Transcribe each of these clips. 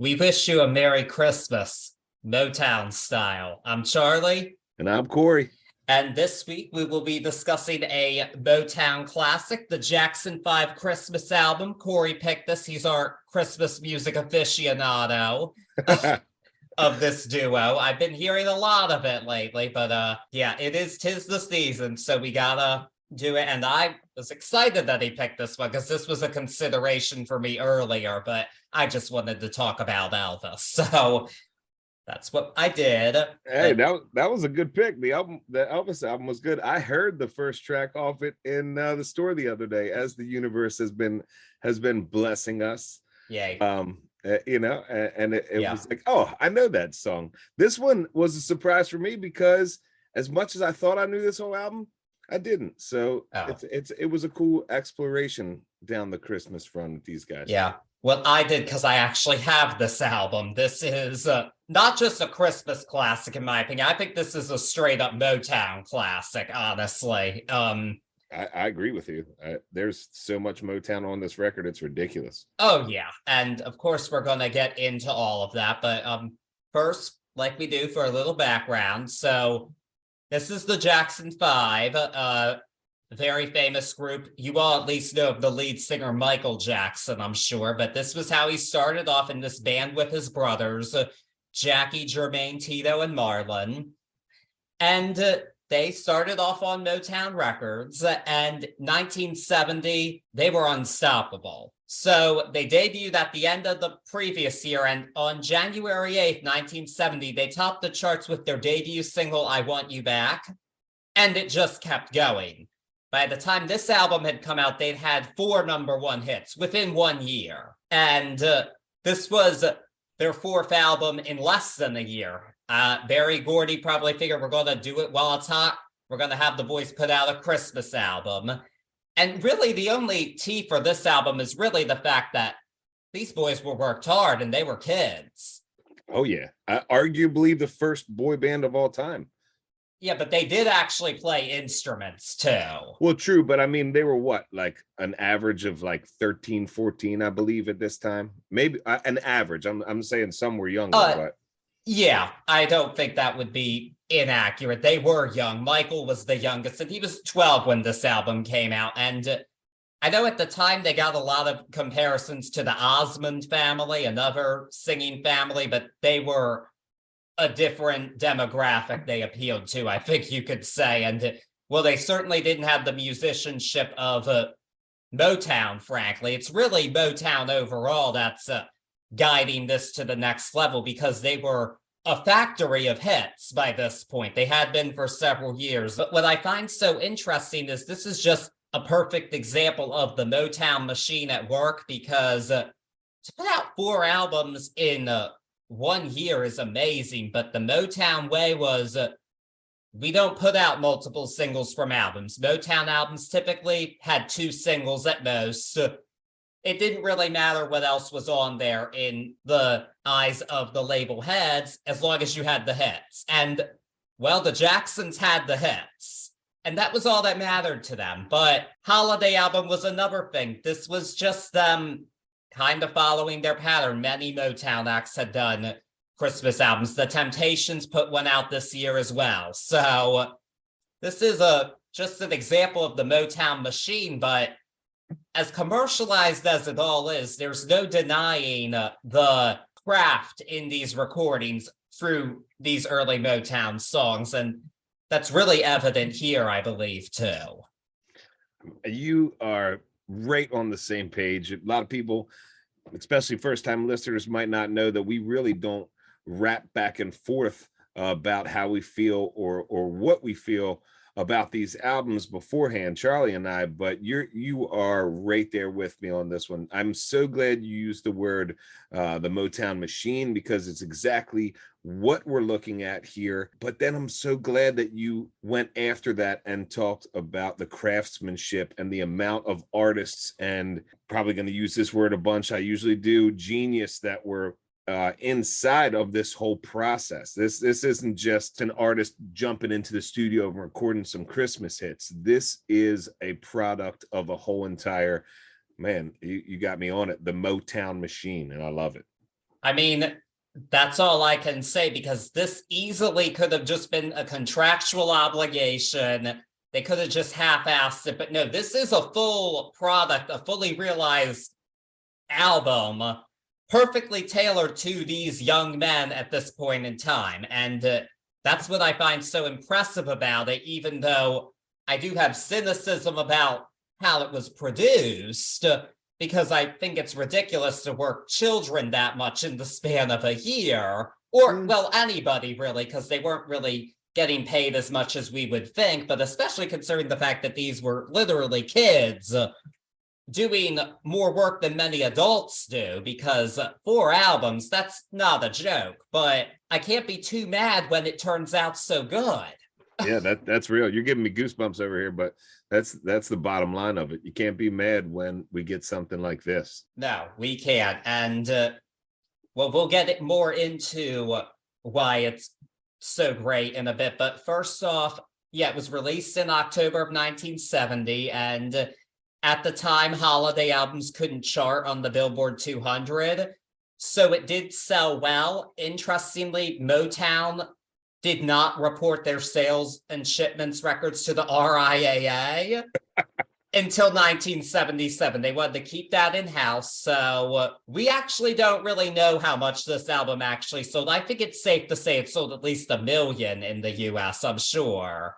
We wish you a Merry Christmas, Motown style. I'm Charlie, And I'm Cory. and this week we will be discussing a Motown classic, the Jackson 5 Christmas album. Cory picked this. He's our Christmas music aficionado of this duo. I've been hearing a lot of it lately, but yeah, tis the season, so we gotta do it. And I was excited that he picked this one because this was a consideration for me earlier, but I just wanted to talk about Elvis. So that's what I did. Hey, that was a good pick. The Elvis album was good. I heard the first track off it in the store the other day, as the universe has been blessing us. Yay. And it was like, oh, I know that song. This one was a surprise for me because as much as I thought I knew this whole album, I didn't. So it was a cool exploration down the Christmas run with these guys. Yeah. Well, I did because I actually have this album. This is not just a Christmas classic, in my opinion. I think this is a straight up Motown classic, honestly. I agree with you. There's so much Motown on this record, it's ridiculous. Oh, yeah. And of course, we're going to get into all of that. But first, like we do for a little background. So this is the Jackson 5, a very famous group. You all at least know of the lead singer, Michael Jackson, I'm sure. But this was how he started off in this band with his brothers, Jackie, Jermaine, Tito, and Marlon. And they started off on Motown Records, and 1970, they were unstoppable. So they debuted at the end of the previous year, and on January 8th, 1970, they topped the charts with their debut single, I Want You Back, and it just kept going. By the time this album had come out, they'd had 4 #1 hits within 1 year. And this was their 4th album in less than a year. Berry Gordy probably figured we're going to do it while it's hot. We're going to have the boys put out a Christmas album. And really the only tea for this album is really the fact that these boys were worked hard and they were kids. Oh, yeah. Arguably the first boy band of all time. Yeah, but they did actually play instruments too. Well, true, but I mean, they were what, like an average of like 13, 14, I believe at this time? Maybe an average. I'm saying some were younger, but... Yeah, I don't think that would be inaccurate. They were young. Michael was the youngest, and he was 12 when this album came out. And I know at the time they got a lot of comparisons to the Osmond family, another singing family, but they were a different demographic they appealed to, I think you could say. And, well, they certainly didn't have the musicianship of Motown, frankly. It's really Motown overall that's guiding this to the next level, because they were a factory of hits by this point. They had been for several years. But what I find so interesting is this is just a perfect example of the Motown machine at work, because to put out 4 albums in 1 year is amazing, but the Motown way was we don't put out multiple singles from albums. Motown albums typically had 2 singles at most. It didn't really matter what else was on there in the eyes of the label heads, as long as you had the hits. And, well, the Jacksons had the hits, and that was all that mattered to them. But Holiday album was another thing. This was just them kind of following their pattern. Many Motown acts had done Christmas albums. The Temptations put one out this year as well. So this is just an example of the Motown machine, but as commercialized as it all is, there's no denying the craft in these recordings through these early Motown songs. And that's really evident here, I believe, too. You are right on the same page. A lot of people, especially first-time listeners, might not know that we really don't rap back and forth about how we feel or what we feel about these albums beforehand, Charlie and I, but you are right there with me on this one. I'm so glad you used the word the Motown machine, because it's exactly what we're looking at here. But then I'm so glad that you went after that and talked about the craftsmanship and the amount of artists, and probably going to use this word a bunch, I usually do, genius, that were inside of this whole process. This isn't just an artist jumping into the studio and recording some Christmas hits. This is a product of a whole entire, man, you got me on it, the Motown machine, and I love it. I mean, that's all I can say, because this easily could have just been a contractual obligation. They could have just half-assed it, but no, this is a full product, a fully realized album, perfectly tailored to these young men at this point in time. And that's what I find so impressive about it, even though I do have cynicism about how it was produced, because I think it's ridiculous to work children that much in the span of a year, or, well, anybody really, because they weren't really getting paid as much as we would think, but especially considering the fact that these were literally kids doing more work than many adults do, because 4 albums, that's not a joke, but I can't be too mad when it turns out so good. Yeah, that's real. You're giving me goosebumps over here, but that's the bottom line of it. You can't be mad when we get something like this. No, we can't. And well, we'll get it more into why it's so great in a bit. But first off, yeah, it was released in October of 1970. And at the time, holiday albums couldn't chart on the Billboard 200. So it did sell well. Interestingly, Motown did not report their sales and shipments records to the RIAA until 1977. They wanted to keep that in-house. So we actually don't really know how much this album actually sold. I think it's safe to say it sold at least 1 million in the US, I'm sure.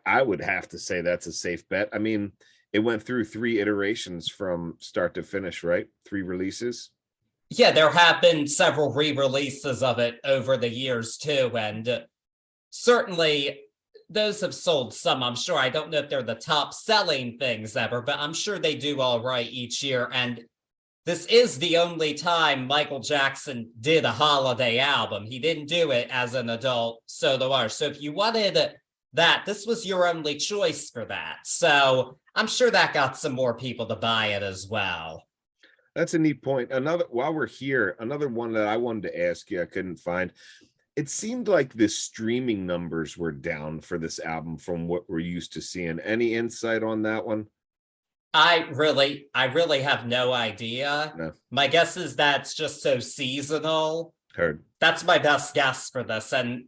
I would have to say that's a safe bet. I mean, it went through 3 iterations from start to finish, right? 3 releases. Yeah, there have been several re-releases of it over the years too, and certainly those have sold some, I'm sure. I don't know if they're the top selling things ever, but I'm sure they do all right each year. And this is the only time Michael Jackson did a holiday album. He didn't do it as an adult solo artist. So if you wanted that, this was your only choice for that. So I'm sure that got some more people to buy it as well. That's a neat point. While we're here, another one that I wanted to ask you, I couldn't find. It seemed like the streaming numbers were down for this album from what we're used to seeing. Any insight on that one? I really have no idea. No. My guess is that's just so seasonal. Heard. That's my best guess for this. And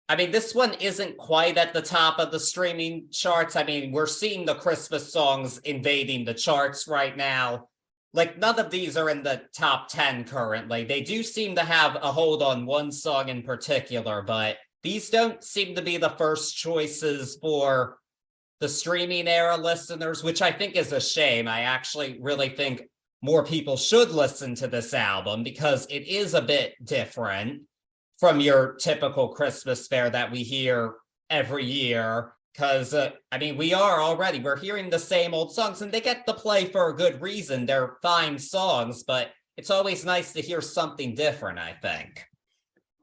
I mean, this one isn't quite at the top of the streaming charts. I mean, we're seeing the Christmas songs invading the charts right now. Like, none of these are in the top 10 currently. They do seem to have a hold on one song in particular, but these don't seem to be the first choices for the streaming era listeners, which I think is a shame. I actually really think more people should listen to this album because it is a bit different from your typical Christmas fare that we hear every year. Because, I mean, we're hearing the same old songs, and they get to play for a good reason. They're fine songs, but it's always nice to hear something different, I think.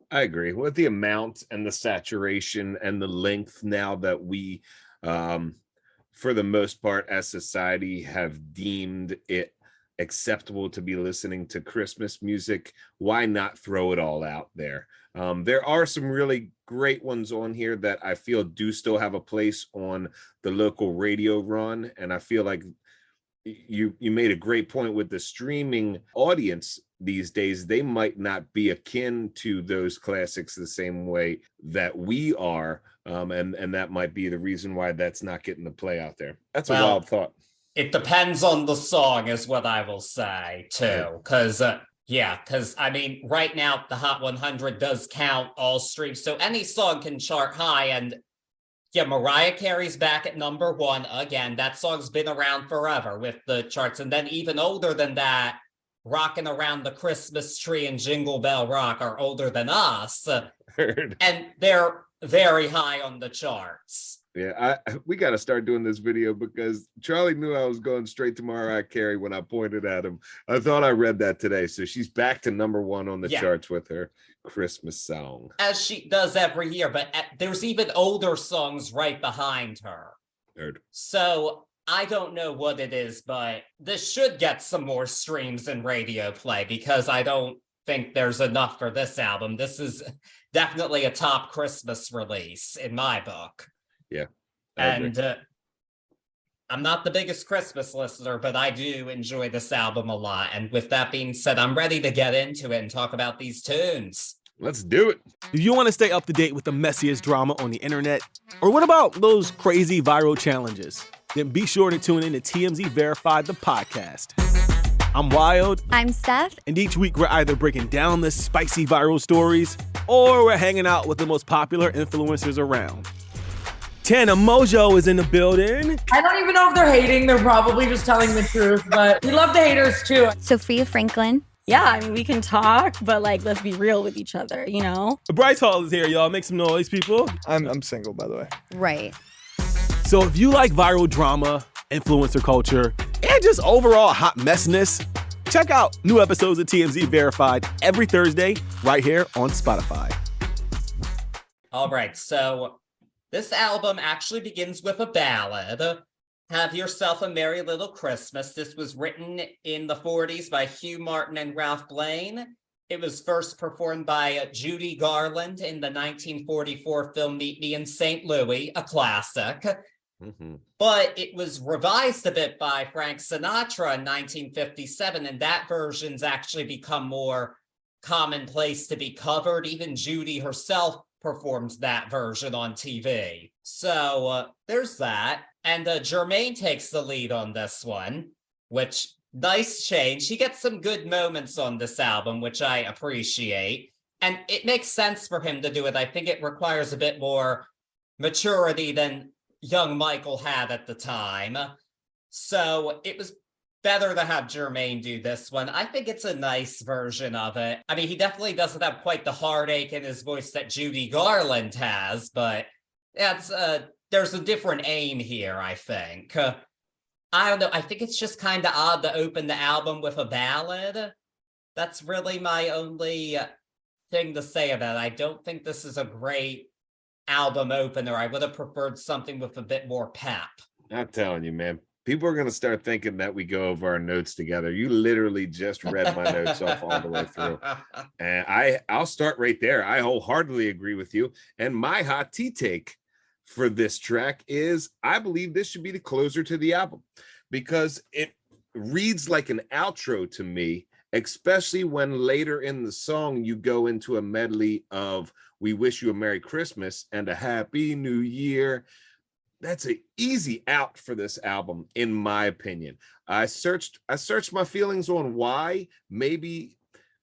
I agree with the amount and the saturation and the length now that we, for the most part, as society, have deemed it acceptable to be listening to Christmas music. Why not throw it all out there? There are some really great ones on here that I feel do still have a place on the local radio run. And I feel like you made a great point with the streaming audience these days. They might not be akin to those classics the same way that we are. And that might be the reason why that's not getting the play out there. That's a wild thought. It depends on the song is what I will say too. Because I mean, right now the Hot 100 does count all streams. So any song can chart high. And yeah, Mariah Carey's back at number 1 again. That song's been around forever with the charts. And then even older than that, Rockin' Around the Christmas Tree and Jingle Bell Rock are older than us. Heard. And they're very high on the charts. Yeah, we got to start doing this video because Charlie knew I was going straight to Mariah Carey when I pointed at him. I thought I read that today. So she's back to number 1 on the charts with her Christmas song. As she does every year, but there's even older songs right behind her. Heard. So I don't know what it is, but this should get some more streams and radio play because I don't think there's enough for this album. This is definitely a top Christmas release in my book. Yeah. And I'm not the biggest Christmas listener, but I do enjoy this album a lot. And with that being said, I'm ready to get into it and talk about these tunes. Let's do it. Do you want to stay up to date with the messiest drama on the internet? Or what about those crazy viral challenges? Then be sure to tune in to TMZ Verified, the podcast. I'm Wild. I'm Steph. And each week we're either breaking down the spicy viral stories or we're hanging out with the most popular influencers around. Tana Mojo is in the building. I don't even know if they're hating. They're probably just telling the truth, but we love the haters too. Sophia Franklin. Yeah, I mean, we can talk, but like, let's be real with each other, you know? Bryce Hall is here, y'all. Make some noise, people. I'm single, by the way. Right. So if you like viral drama, influencer culture, and just overall hot messiness, check out new episodes of TMZ Verified every Thursday right here on Spotify. All right, so this album actually begins with a ballad. Have Yourself a Merry Little Christmas. This was written in the 40s by Hugh Martin and Ralph Blaine. It was first performed by Judy Garland in the 1944 film Meet Me in St. Louis, a classic. Mm-hmm. But it was revised a bit by Frank Sinatra in 1957, and that version's actually become more commonplace to be covered. Even Judy herself performed that version on TV. So there's that. And Jermaine takes the lead on this one, which, nice change. He gets some good moments on this album, which I appreciate. And it makes sense for him to do it. I think it requires a bit more maturity than young Michael had at the time. So it was better to have Jermaine do this one. I think it's a nice version of it. I mean, he definitely doesn't have quite the heartache in his voice that Judy Garland has, but that's there's a different aim here, I think. I don't know. I think it's just kind of odd to open the album with a ballad. That's really my only thing to say about it. I don't think this is a great album opener. I would have preferred something with a bit more pep. I'm telling you, man. People are going to start thinking that we go over our notes together. You literally just read my notes off all the way through. And I'll start right there. I wholeheartedly agree with you. And my hot tea take for this track is I believe this should be the closer to the album because it reads like an outro to me, especially when later in the song you go into a medley of We Wish You a Merry Christmas and a Happy New Year. That's an easy out for this album, in my opinion. I searched my feelings on why. Maybe,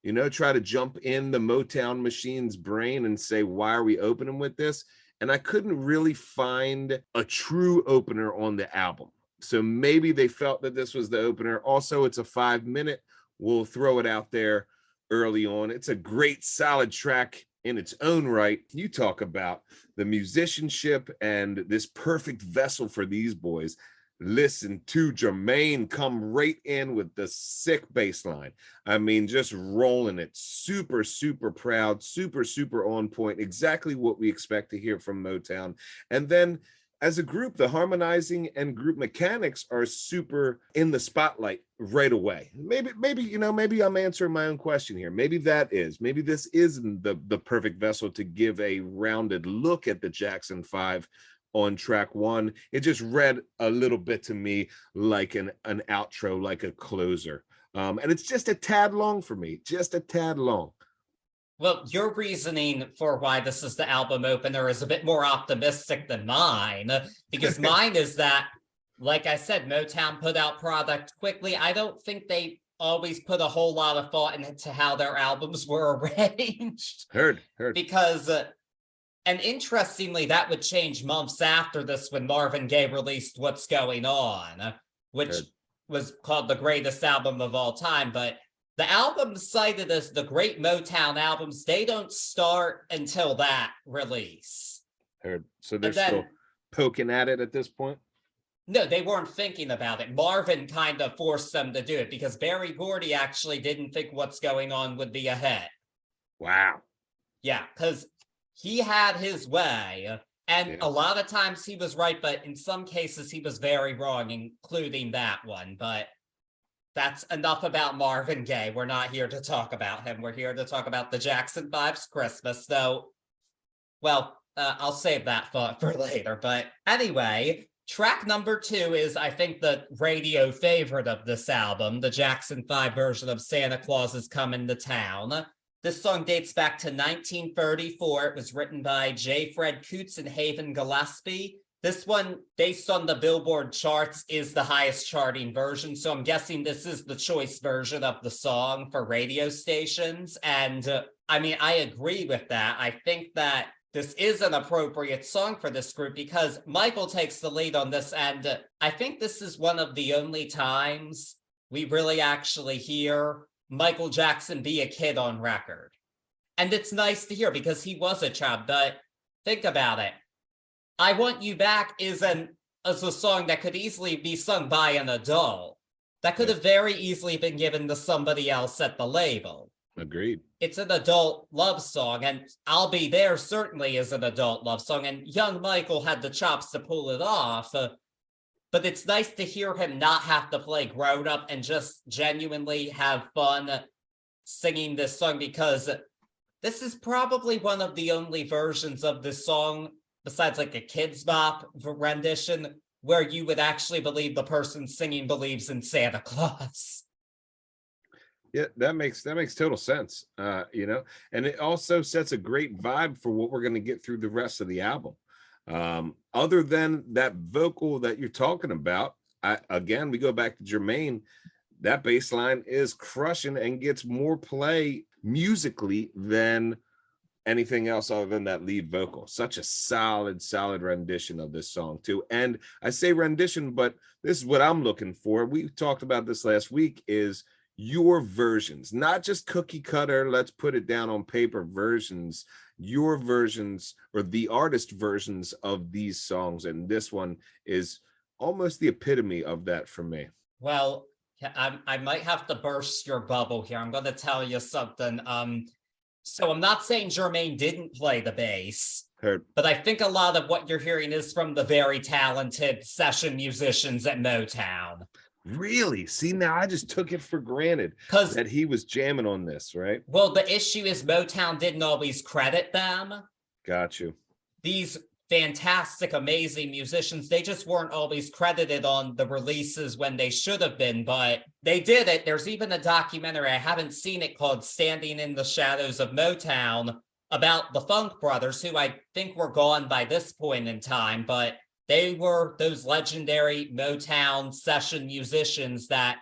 try to jump in the Motown machine's brain and say, why are we opening with this? And I couldn't really find a true opener on the album. So maybe they felt that this was the opener. Also, it's a 5-minute. We'll throw it out there early on. It's a great, solid track in its own right. You talk about the musicianship and this perfect vessel for these boys. Listen to Jermaine come right in with the sick bass line. I mean, just rolling it. Super, super proud, super, super on point. Exactly what we expect to hear from Motown. And then as a group, the harmonizing and group mechanics are super in the spotlight right away. Maybe I'm answering my own question here. Maybe this isn't the perfect vessel to give a rounded look at the Jackson 5 on track one. It just read a little bit to me like an outro, like a closer. And it's just a tad long for me, just a tad long. Well, your reasoning for why this is the album opener is a bit more optimistic than mine, because mine is that, like I said, Motown put out product quickly. I don't think they always put a whole lot of thought into how their albums were arranged. Heard. Because, and interestingly, that would change months after this when Marvin Gaye released What's Going On, which was called the greatest album of all time, but the albums cited as the great Motown albums, they don't start until that release. Heard. So they're still poking at it at this point? No, they weren't thinking about it. Marvin kind of forced them to do it because Berry Gordy actually didn't think What's Going On would be a hit. Wow. Yeah, because he had his way. And a lot of times he was right, but in some cases he was very wrong, including that one. But that's enough about Marvin Gaye. We're not here to talk about him. We're here to talk about the Jackson 5's Christmas, though. Well, I'll save that thought for later. But anyway, track number 2 is, I think, the radio favorite of this album, the Jackson 5 version of Santa Claus is Coming to Town. This song dates back to 1934. It was written by J. Fred Coots and Haven Gillespie. This one, based on the Billboard charts, is the highest charting version, so I'm guessing this is the choice version of the song for radio stations. And I mean, I agree with that. I think that this is an appropriate song for this group because Michael takes the lead on this, and I think this is one of the only times we really actually hear Michael Jackson be a kid on record. And it's nice to hear because he was a child, but think about it. I Want You Back is a song that could easily be sung by an adult. That could have very easily been given to somebody else at the label. Agreed. It's an adult love song, and I'll Be There certainly is an adult love song, and young Michael had the chops to pull it off. But it's nice to hear him not have to play grown up and just genuinely have fun singing this song, because this is probably one of the only versions of this song, besides like a Kids Bop rendition, where you would actually believe the person singing believes in Santa Claus. Yeah, that makes total sense. You know, and it also sets a great vibe for what we're going to get through the rest of the album. Other than that vocal that you're talking about, again, we go back to Jermaine. That bass line is crushing and gets more play musically than anything else other than that lead vocal. Such a solid rendition of this song too. And I say rendition, but this is what I'm looking for. We talked about this last week, is your versions, not just cookie cutter, let's put it down on paper versions, your versions or the artist versions of these songs. And this one is almost the epitome of that for me. Well, I might have to burst your bubble here. I'm going to tell you something. So I'm not saying Jermaine didn't play the bass, but I think a lot of what you're hearing is from the very talented session musicians at Motown. Really? See, now I just took it for granted that he was jamming on this, right? Well, the issue is Motown didn't always credit them. Got you. These fantastic, amazing musicians, they just weren't always credited on the releases when they should have been, but they did it. There's even a documentary, I haven't seen it, called Standing in the Shadows of Motown, about the Funk Brothers, who I think were gone by this point in time, but they were those legendary Motown session musicians that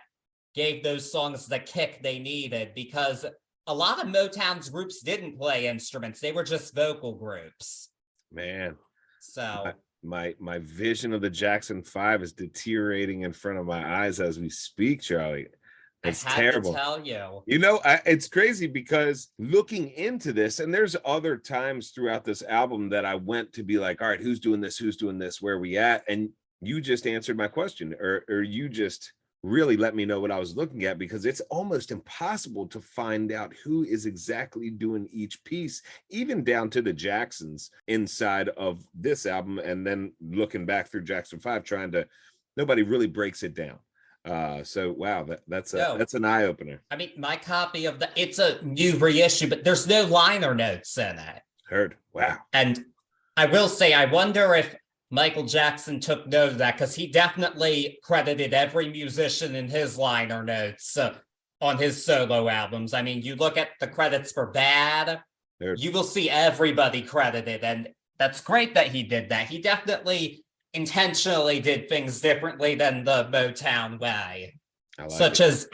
gave those songs the kick they needed, because a lot of Motown's groups didn't play instruments. They were just vocal groups. Man. So my vision of the Jackson 5 is deteriorating in front of my eyes as we speak, Charlie. It's terrible. To tell you. You know, it's crazy because looking into this, and there's other times throughout this album that I went to be like, all right, who's doing this? Who's doing this? Where are we at? And you just answered my question, or you just really let me know what I was looking at, because it's almost impossible to find out who is exactly doing each piece, even down to the Jacksons inside of this album. And then looking back through Jackson 5, nobody really breaks it down. So wow, that's an eye-opener. I mean, my copy of it's a new reissue, but there's no liner notes in it. Heard. Wow. And I will say, I wonder if Michael Jackson took note of that, because he definitely credited every musician in his liner notes on his solo albums. I mean, you look at the credits for Bad, you will see everybody credited, and that's great that he did that. He definitely intentionally did things differently than the Motown way, such as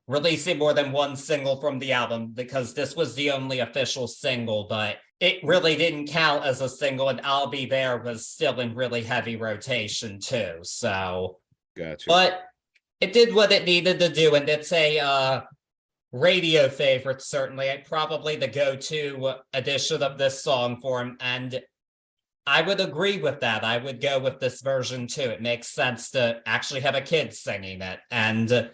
releasing more than one single from the album, because this was the only official single, but it really didn't count as a single, and I'll Be There was still in really heavy rotation too. So, gotcha. But it did what it needed to do, and it's a radio favorite, certainly. Probably the go-to edition of this song for him, and I would agree with that. I would go with this version too. It makes sense to actually have a kid singing it. And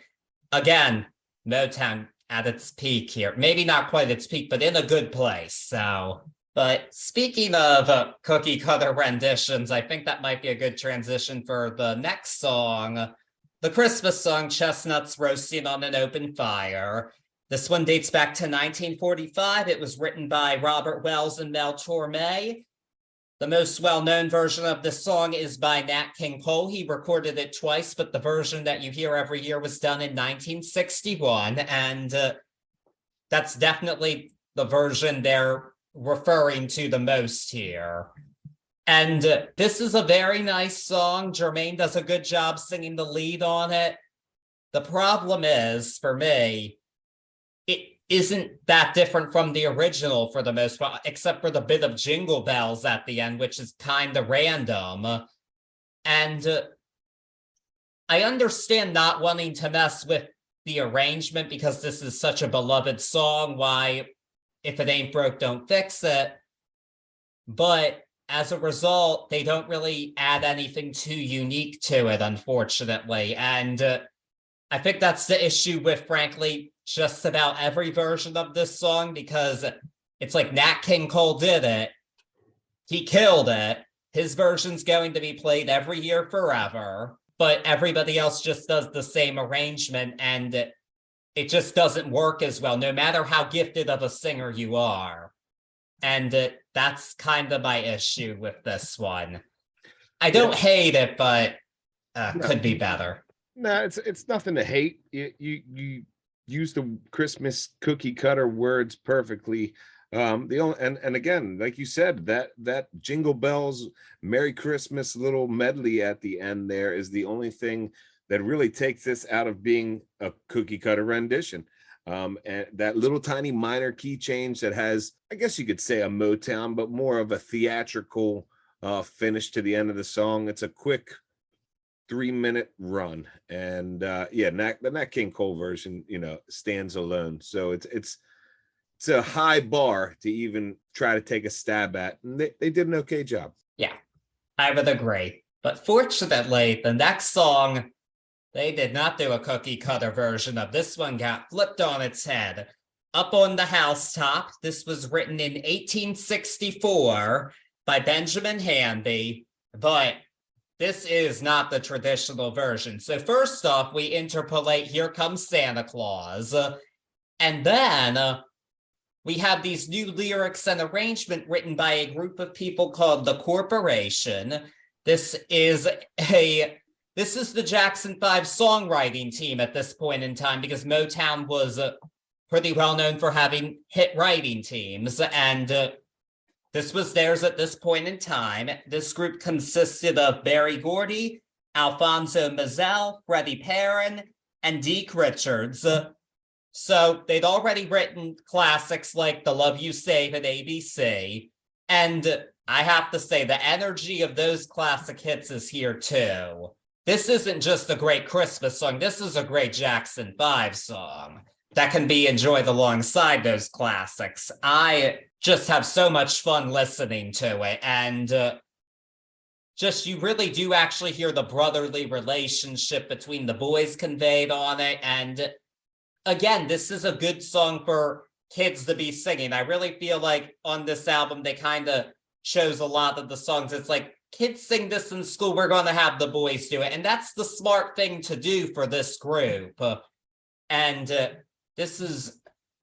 again, Motown at its peak here. Maybe not quite its peak, but in a good place. So, but speaking of cookie cutter renditions, I think that might be a good transition for the next song, the Christmas song, Chestnuts Roasting on an Open Fire. This one dates back to 1945. It was written by Robert Wells and Mel Torme. The most well-known version of this song is by Nat King Cole. He recorded it twice, but the version that you hear every year was done in 1961, and that's definitely the version they're referring to the most here. And this is a very nice song. Jermaine does a good job singing the lead on it. The problem is, for me, it isn't that different from the original for the most part, except for the bit of jingle bells at the end, which is kind of random. And I understand not wanting to mess with the arrangement because this is such a beloved song. Why, if it ain't broke, don't fix it. But as a result, they don't really add anything too unique to it, unfortunately. And I think that's the issue with, frankly, just about every version of this song, because it's like Nat King Cole did it. He killed it. His version's going to be played every year forever, but everybody else just does the same arrangement, and it just doesn't work as well, no matter how gifted of a singer you are. And that's kind of my issue with this one. I don't hate it, but could be better. No, it's nothing to hate. You use the Christmas cookie cutter words perfectly. The only and again, like you said, that Jingle Bells Merry Christmas little medley at the end there is the only thing that really takes this out of being a cookie cutter rendition. And that little tiny minor key change that has, I guess you could say, a Motown, but more of a theatrical finish to the end of the song. It's a quick 3-minute run, and the Nat King Cole version, stands alone. So it's a high bar to even try to take a stab at, and they did an okay job. Yeah, I would agree. But fortunately, the next song, they did not do a cookie cutter version of. This one got flipped on its head. Up on the Housetop, this was written in 1864 by Benjamin Hanby, but this is not the traditional version. So first off, we interpolate Here Comes Santa Claus. And then we have these new lyrics and arrangement written by a group of people called the Corporation. This is the Jackson 5 songwriting team at this point in time, because Motown was pretty well known for having hit writing teams, and this was theirs at this point in time. This group consisted of Berry Gordy, Alfonso Mazzell, Freddie Perrin, and Deke Richards. So they'd already written classics like The Love You Save at ABC, and I have to say the energy of those classic hits is here too. This isn't just a great Christmas song. This is a great Jackson 5 song that can be enjoyed alongside those classics. I just have so much fun listening to it. And you really do actually hear the brotherly relationship between the boys conveyed on it. And again, this is a good song for kids to be singing. I really feel like on this album, they kind of chose a lot of the songs. It's like, kids sing this in school, we're going to have the boys do it. And that's the smart thing to do for this group. And this is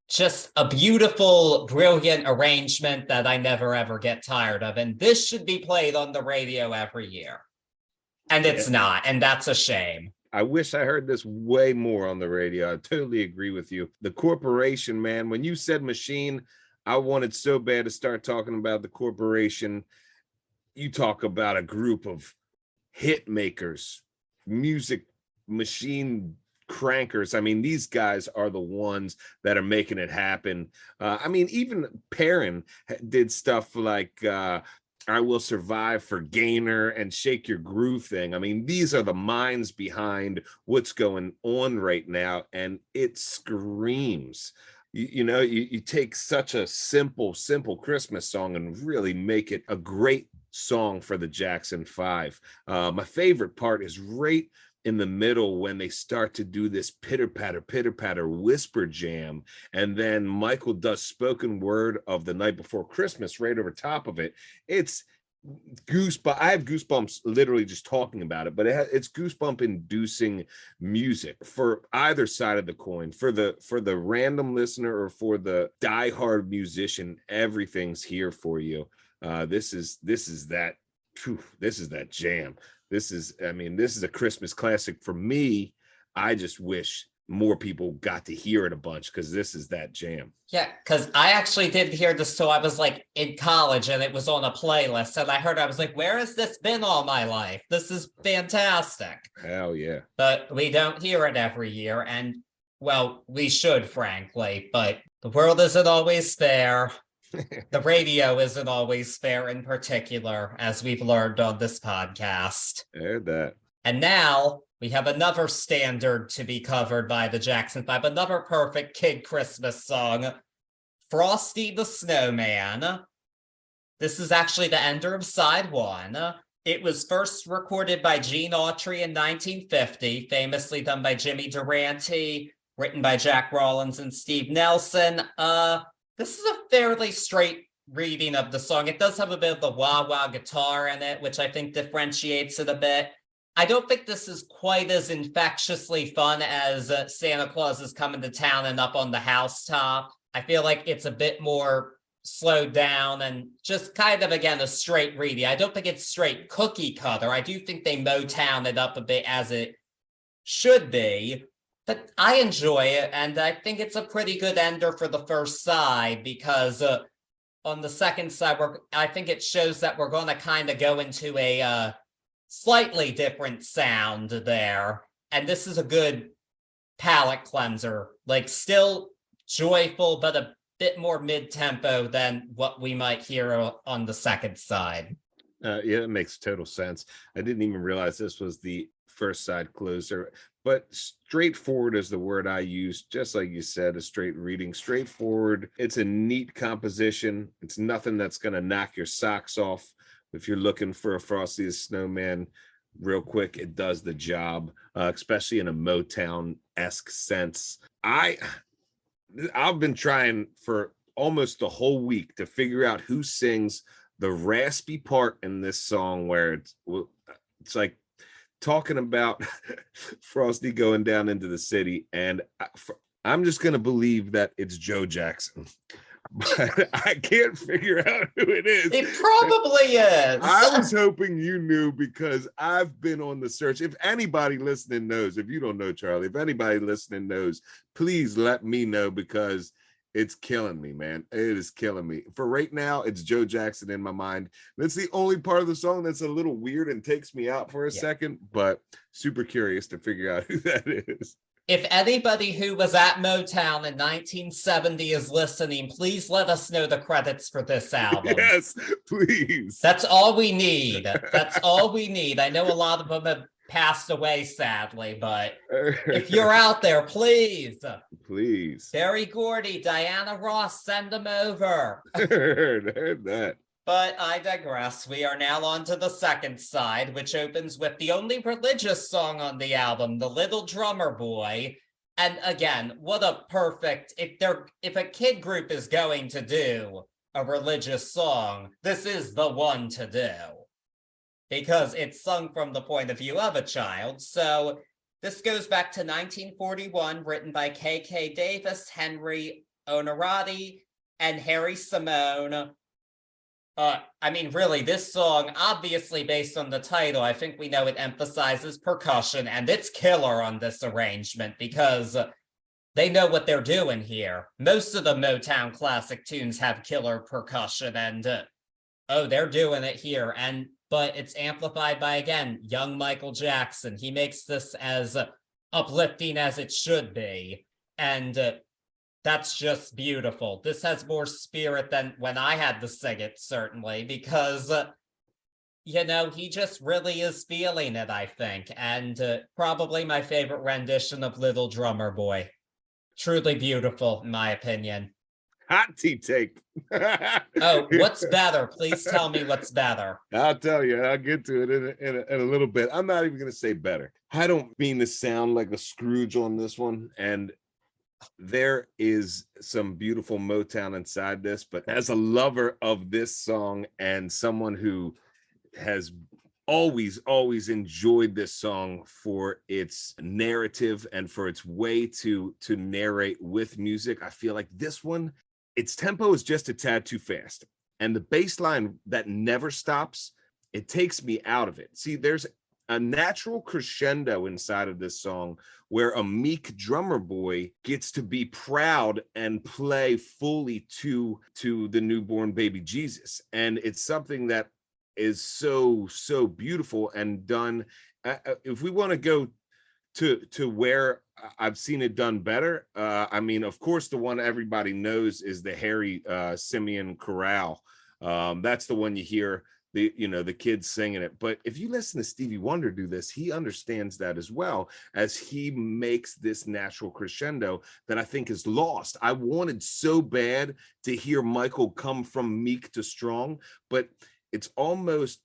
just a beautiful, brilliant arrangement that I never, ever get tired of. And this should be played on the radio every year. And it's not. And that's a shame. I wish I heard this way more on the radio. I totally agree with you. The Corporation, man, when you said machine, I wanted so bad to start talking about the Corporation. You talk about a group of hit makers, music machine crankers. I mean, these guys are the ones that are making it happen. Even Perrin did stuff like I Will Survive for Gaynor and Shake Your Groove Thing. I mean, these are the minds behind what's going on right now, and it screams. You take such a simple Christmas song and really make it a great song for the Jackson 5. My favorite part is right in the middle when they start to do this pitter patter whisper jam, and then Michael does spoken word of The Night Before Christmas right over top of it. It's goosebumps. I have goosebumps literally just talking about it, but it's goosebump inducing music for either side of the coin. For the random listener or for the diehard musician, everything's here for you. This is that. This is that jam. This is a Christmas classic for me. I just wish more people got to hear it a bunch because this is that jam. Yeah, because I actually didn't hear this till I was like in college and it was on a playlist. And I was like, where has this been all my life? This is fantastic. Hell yeah. But we don't hear it every year. And well, we should, frankly, but the world isn't always fair. The radio isn't always fair in particular, as we've learned on this podcast. I heard that. And now we have another standard to be covered by the Jackson 5, another perfect kid Christmas song, Frosty the Snowman. This is actually the ender of side 1. It was first recorded by Gene Autry in 1950, famously done by Jimmy Durante, written by Jack Rollins and Steve Nelson. This is a fairly straight reading of the song. It does have a bit of the wah-wah guitar in it, which I think differentiates it a bit. I don't think this is quite as infectiously fun as Santa Claus is Coming to Town and Up on the Housetop. I feel like it's a bit more slowed down and just kind of, again, a straight reading. I don't think it's straight cookie cutter. I do think they Motown it up a bit as it should be. But I enjoy it, and I think it's a pretty good ender for the first side because on the second side, I think it shows that we're going to kind of go into a slightly different sound there. And this is a good palate cleanser, like still joyful, but a bit more mid-tempo than what we might hear on the second side. Yeah, it makes total sense. I didn't even realize this was the first side closer, but straightforward is the word I use. Just like you said, a straight reading, straightforward. It's a neat composition. It's nothing that's going to knock your socks off. If you're looking for a Frosty the Snowman real quick, it does the job, especially in a Motown-esque sense. I've been trying for almost the whole week to figure out who sings the raspy part in this song where it's like talking about Frosty going down into the city, and I'm just going to believe that it's Joe Jackson. But I can't figure out who it is. It probably is. I was hoping you knew because I've been on the search. If anybody listening knows, if you don't know, Charlie, if anybody listening knows, please let me know because it's killing me, man. It is killing me. For right now, it's Joe Jackson in my mind. That's the only part of the song that's a little weird and takes me out for a second, but super curious to figure out who that is. If anybody who was at Motown in 1970 is listening, please let us know the credits for this album. Yes, please. That's all we need. That's all we need. I know a lot of them have passed away, sadly, but if you're out there, please. Please. Berry Gordy, Diana Ross, send them over. Heard that. But I digress. We are now on to the second side, which opens with the only religious song on the album, The Little Drummer Boy. And again, what a perfect, if a kid group is going to do a religious song, this is the one to do. Because it's sung from the point of view of a child. So this goes back to 1941, written by K.K. Davis, Henry Onorati, and Harry Simone. Really, this song, obviously based on the title, I think we know it emphasizes percussion, and it's killer on this arrangement because they know what they're doing here. Most of the Motown classic tunes have killer percussion, and they're doing it here. But it's amplified by, again, young Michael Jackson. He makes this as uplifting as it should be, and that's just beautiful. This has more spirit than when I had to sing it, certainly, because, he just really is feeling it, I think. And probably my favorite rendition of Little Drummer Boy. Truly beautiful, in my opinion. Hot tea take. Oh, what's better? Please tell me what's better. I'll tell you. I'll get to it in a little bit. I'm not even going to say better. I don't mean to sound like a Scrooge on this one. And there is some beautiful Motown inside this, but as a lover of this song and someone who has always enjoyed this song for its narrative and for its way to narrate with music, I feel like this one, its tempo is just a tad too fast. and the bass line that never stops, it takes me out of it. See, there's a natural crescendo inside of this song where a meek drummer boy gets to be proud and play fully to the newborn baby Jesus. And it's something that is so beautiful and done. If we want to go to where I've seen it done better, I mean, of course, the one everybody knows is the Harry Simeon chorale. That's the one you hear the kids singing it. But if you listen to Stevie Wonder do this, he understands that as well, as he makes this natural crescendo that I think is lost. I wanted so bad to hear Michael come from meek to strong, but it's almost,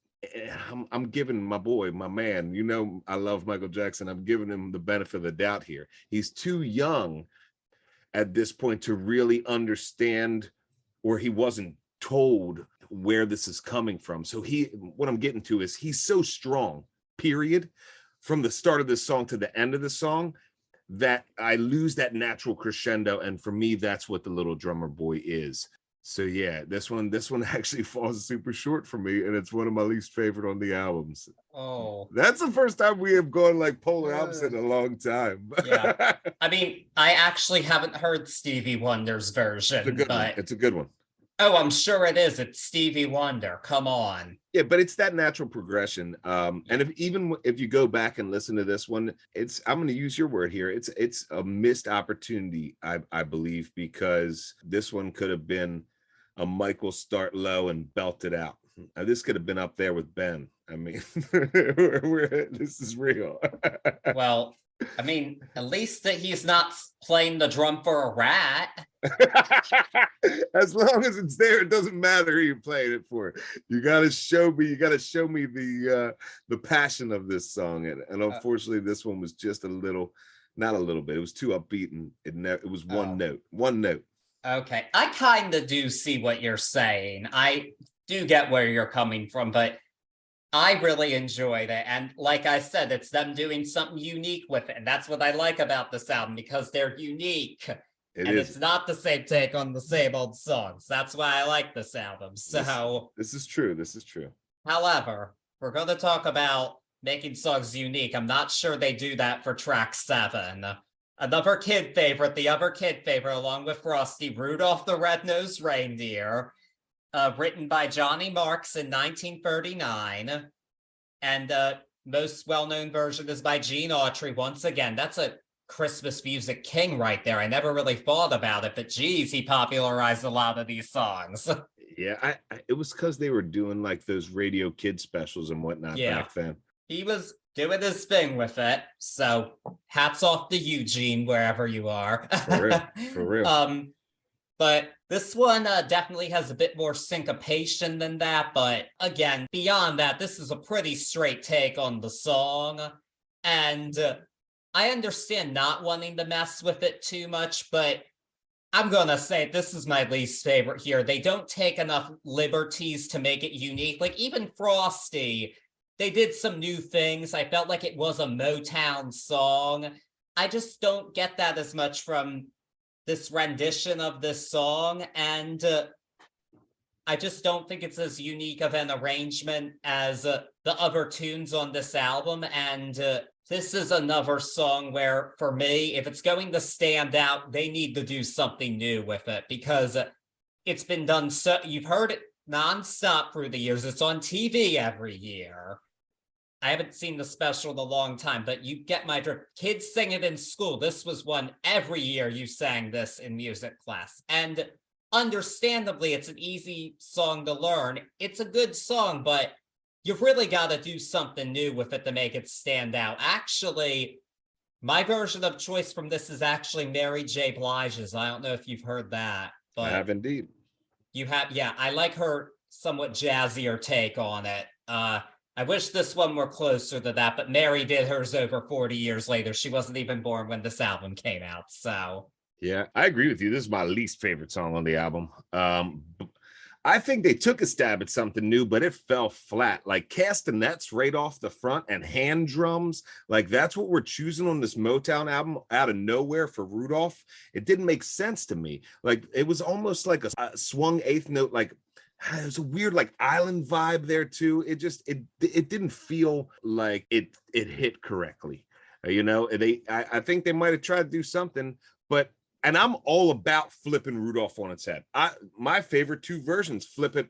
I'm giving my boy, my man, I love Michael Jackson. I'm giving him the benefit of the doubt here. He's too young at this point to really understand, or he wasn't told where this is coming from. So what I'm getting to is he's so strong, period, from the start of this song to the end of the song, that I lose that natural crescendo. And for me, that's what the little drummer boy is. So yeah, this one actually falls super short for me, and it's one of my least favorite on the albums. Oh, that's the first time we have gone like polar opposite in a long time. Yeah, I mean, I actually haven't heard Stevie Wonder's version, it's a good one. Oh, I'm sure it is. It's Stevie Wonder. Come on. Yeah, but it's that natural progression. And if you go back and listen to this one, I'm going to use your word here. It's a missed opportunity, I believe, because this one could have been a Michael start low and belt it out. This could have been up there with Ben. I mean, this is real. Well, I mean, at least that he's not playing the drum for a rat. As long as it's there, it doesn't matter who you're playing it for. You got to show me the passion of this song. And unfortunately, this one was just not a little bit. It was too upbeat, and it was one note. Okay, I kind of do see what you're saying. I do get where you're coming from, but I really enjoyed it. And like I said, it's them doing something unique with it. And that's what I like about this album, because they're unique. It's not the same take on the same old songs. That's why I like this album. So this is true. However, we're going to talk about making songs unique. I'm not sure they do that for track 7. Another kid favorite, the other kid favorite, along with Frosty, Rudolph the Red-Nosed Reindeer. Written by Johnny Marks in 1939, and most well-known version is by Gene Autry. Once again, that's a Christmas music king right there. I never really thought about it, but geez, he popularized a lot of these songs. Yeah, it was because they were doing like those radio kid specials and whatnot back then. He was doing his thing with it, so hats off to you, Gene, wherever you are. For real. But this one definitely has a bit more syncopation than that. But again, beyond that, this is a pretty straight take on the song. And I understand not wanting to mess with it too much, but I'm going to say this is my least favorite here. They don't take enough liberties to make it unique. Like even Frosty, they did some new things. I felt like it was a Motown song. I just don't get that as much from this rendition of this song, and I just don't think it's as unique of an arrangement as the other tunes on this album. And this is another song where, for me, if it's going to stand out, they need to do something new with it, because it's been done you've heard it nonstop through the years. It's on TV every year. I haven't seen the special in a long time, but you get my drift. Kids sing it in school. This was one every year you sang this in music class. And understandably, it's an easy song to learn. It's a good song, but you've really got to do something new with it to make it stand out. Actually, my version of choice from this is actually Mary J. Blige's. I don't know if you've heard that. But I have indeed. You have, yeah. I like her somewhat jazzier take on it. I wish this one were closer to that, but Mary did hers over 40 years later. She wasn't even born when this album came out, so. Yeah, I agree with you. This is my least favorite song on the album. I think they took a stab at something new, but it fell flat. Like castanets right off the front and hand drums. Like that's what we're choosing on this Motown album out of nowhere for Rudolph. It didn't make sense to me. Like it was almost like a swung eighth note, like there's a weird like island vibe there too. It didn't feel like it hit correctly. I think they might have tried to do something, but and I'm all about flipping Rudolph on its head. My favorite two versions flip it.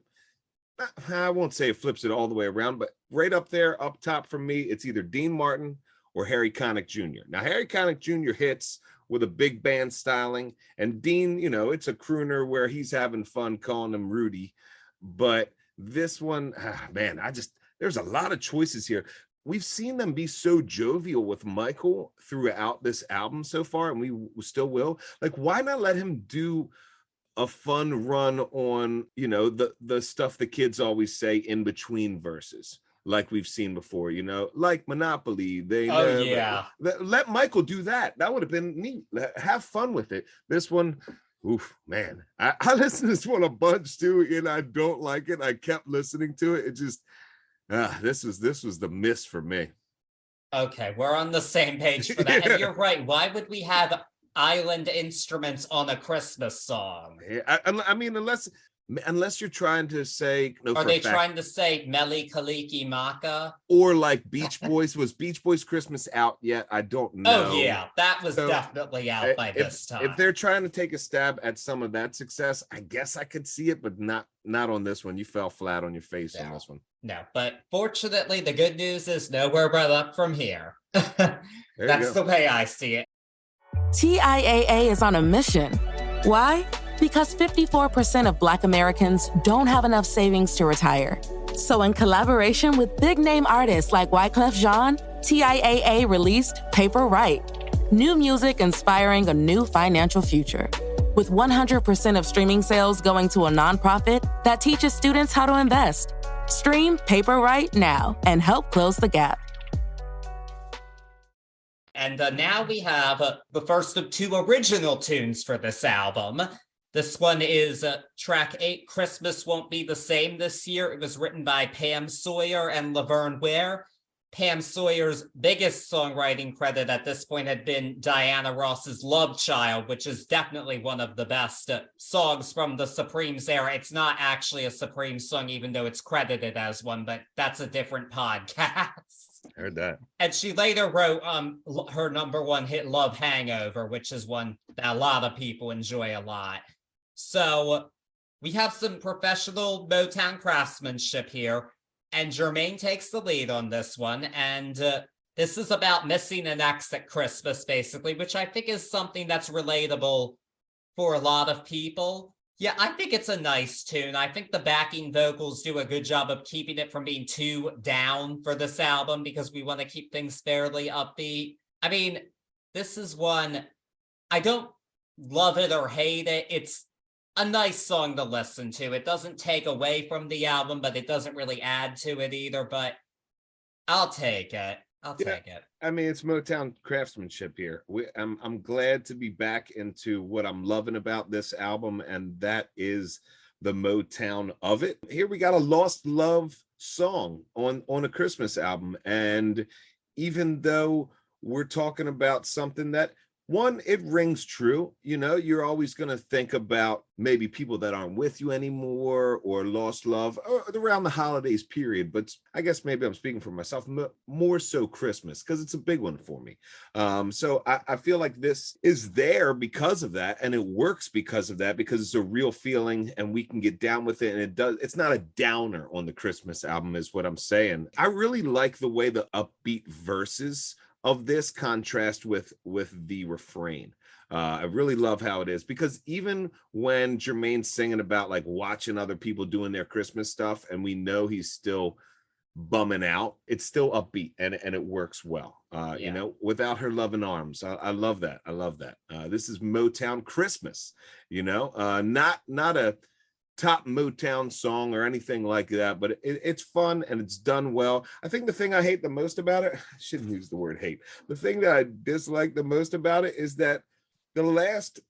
I won't say it flips it all the way around, but right up there, up top for me, it's either Dean Martin or Harry Connick Jr. Now, Harry Connick Jr. hits with a big band styling, and Dean, it's a crooner where he's having fun calling him Rudy. But this one, man, there's a lot of choices here. We've seen them be so jovial with Michael throughout this album so far, and we still will. Like, why not let him do a fun run on, the stuff the kids always say in between verses, like we've seen before, like Monopoly. Let Michael do that. That would have been neat. Have fun with it. This one, oof, man. I listened to this one a bunch too, and I don't like it. I kept listening to it. It just, this was the miss for me. Okay, we're on the same page for that. And you're right. Why would we have island instruments on a Christmas song? I mean, unless you're trying to say, are they trying to say Meli Kaliki Maka? Or like Beach Boys? Was Beach Boys Christmas out yet? I don't know. Oh yeah, that was definitely out by this time. If they're trying to take a stab at some of that success, I guess I could see it, but not on this one. You fell flat on your face on this one. No, but fortunately, the good news is nowhere but up from here. That's the way I see it. TIAA is on a mission. Why? Because 54% of Black Americans don't have enough savings to retire. So in collaboration with big-name artists like Wyclef Jean, TIAA released Paper Right, new music inspiring a new financial future. With 100% of streaming sales going to a nonprofit that teaches students how to invest. Stream Paper Right now and help close the gap. And now we have the first of two original tunes for this album. This one is track 8, Christmas Won't Be the Same This Year. It was written by Pam Sawyer and Laverne Ware. Pam Sawyer's biggest songwriting credit at this point had been Diana Ross's Love Child, which is definitely one of the best songs from the Supremes era. It's not actually a Supreme song, even though it's credited as one, but that's a different podcast. Heard that. And she later wrote her number one hit, Love Hangover, which is one that a lot of people enjoy a lot. So we have some professional Motown craftsmanship here, and Jermaine takes the lead on this one. And this is about missing an ex at Christmas, basically, which I think is something that's relatable for a lot of people. Yeah, I think it's a nice tune. I think the backing vocals do a good job of keeping it from being too down for this album, because we want to keep things fairly upbeat. I mean, this is one, I don't love it or hate it. It's a nice song to listen to. It doesn't take away from the album, but it doesn't really add to it either, but I'll take it. Take it. I mean, it's Motown craftsmanship here. I'm glad to be back into what I'm loving about this album, and that is the Motown of it. Here we got a lost love song on a Christmas album, and even though we're talking about something that, one, it rings true. You're always going to think about maybe people that aren't with you anymore or lost love around the holidays period. But I guess maybe I'm speaking for myself, more so Christmas, because it's a big one for me. So I feel like this is there because of that. And it works because of that, because it's a real feeling and we can get down with it. And it's not a downer on the Christmas album is what I'm saying. I really like the way the upbeat verses of this contrast with the refrain. I really love how it is, because even when Jermaine's singing about like watching other people doing their Christmas stuff, and we know he's still bumming out, it's still upbeat and it works well. Without her loving arms. I love that. I love that. This is Motown Christmas, not a top Motown song or anything like that, but it's fun and it's done well. I think the thing I hate the most about it, I shouldn't use the word hate. The thing that I dislike the most about it is that the last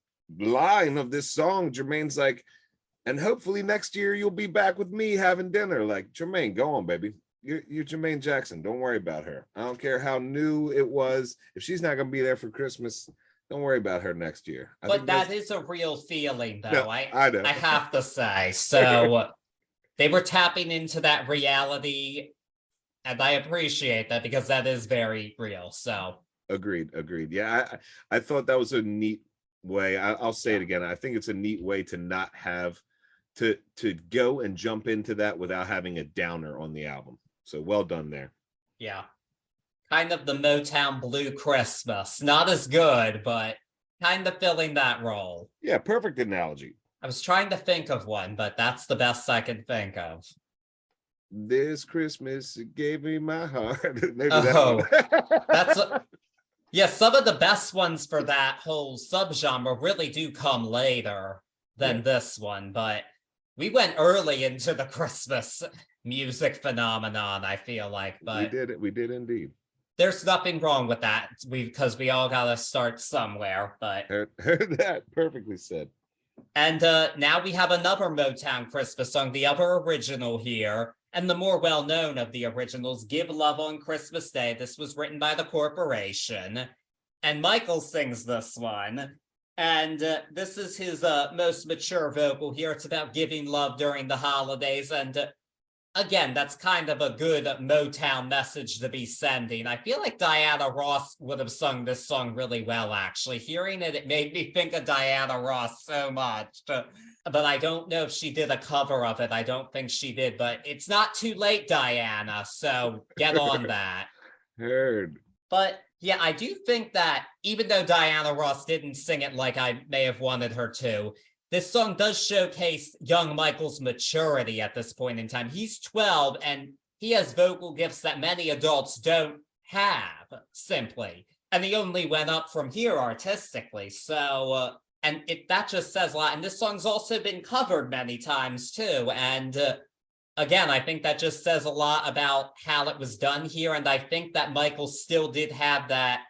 line of this song, Jermaine's like, and hopefully next year you'll be back with me having dinner. Like, Jermaine, go on, baby. You're Jermaine Jackson. Don't worry about her. I don't care how new it was. If she's not going to be there for Christmas, don't worry about her next year. But that is a real feeling, though. No, I know. I have to say. So they were tapping into that reality, and I appreciate that because that is very real. So Agreed. Yeah, I thought that was a neat way. I'll say it again. I think it's a neat way to not have to go and jump into that without having a downer on the album. So well done there. yeah, kind of the Motown Blue Christmas. Not as good, but kind of filling that role. Yeah, perfect analogy. I was trying to think of one, but that's the best I can think of. This Christmas it gave me my heart. Maybe Oh, that's yeah, some of the best ones for that whole subgenre really do come later than this one, but we went early into the Christmas music phenomenon, I feel like, but we did indeed. there's nothing wrong with that because we all gotta start somewhere, but Heard that, perfectly said. and now we have another Motown Christmas song, the other original here, and the more well-known of the originals, Give Love on Christmas Day. This was written by the Corporation, and Michael sings this one. And this is his most mature vocal here. It's about giving love during the holidays. And again, that's kind of a good Motown message to be sending. I feel like Diana Ross would have sung this song really well, actually. Hearing it, it made me think of Diana Ross so much. But I don't know if she did a cover of it. I don't think she did. But it's not too late, Diana. So get on that. Heard. But yeah, I do think that even though Diana Ross didn't sing it like I may have wanted her to, this song does showcase young Michael's maturity at this point in time. He's 12 and he has vocal gifts that many adults don't have, simply. And he only went up from here artistically. So, that just says a lot. And this song's also been covered many times too. And again, I think that just says a lot about how it was done here. And I think that Michael still did have that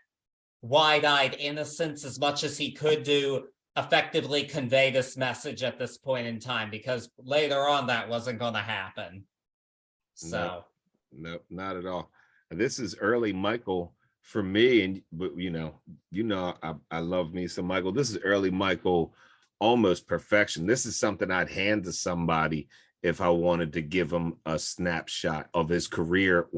wide-eyed innocence as much as he could do effectively convey this message at this point in time, because later on that wasn't going to happen. So no, not at all. This is early Michael for me, and but I love me some Michael. This is early Michael, almost perfection. This is something I'd hand to somebody if I wanted to give him a snapshot of his career.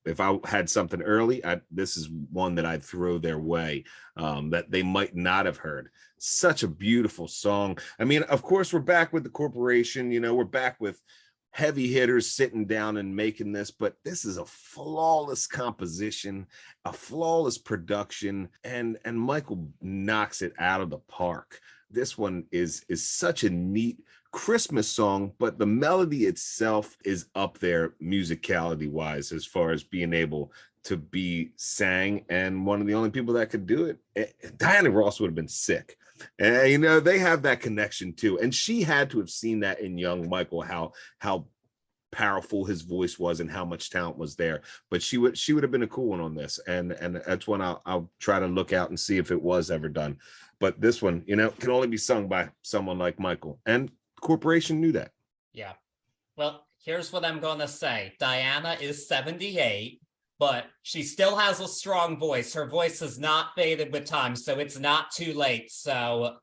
If I had something early, this is one that I'd throw their way, that they might not have heard. Such a beautiful song. I mean, of course, we're back with the Corporation, we're back with heavy hitters sitting down and making this, but this is a flawless composition, a flawless production, and Michael knocks it out of the park. This one is such a neat Christmas song, but the melody itself is up there musicality wise as far as being able to be sang, and one of the only people that could do it. Diana Ross would have been sick. And they have that connection too, and she had to have seen that in young Michael, how powerful his voice was and how much talent was there. But she would have been a cool one on this, and that's one I'll try to look out and see if it was ever done. But this one, can only be sung by someone like Michael, and Corporation knew that. yeah. Well, here's what I'm going to say. Diana is 78, but she still has a strong voice. Her voice has not faded with time, so it's not too late. So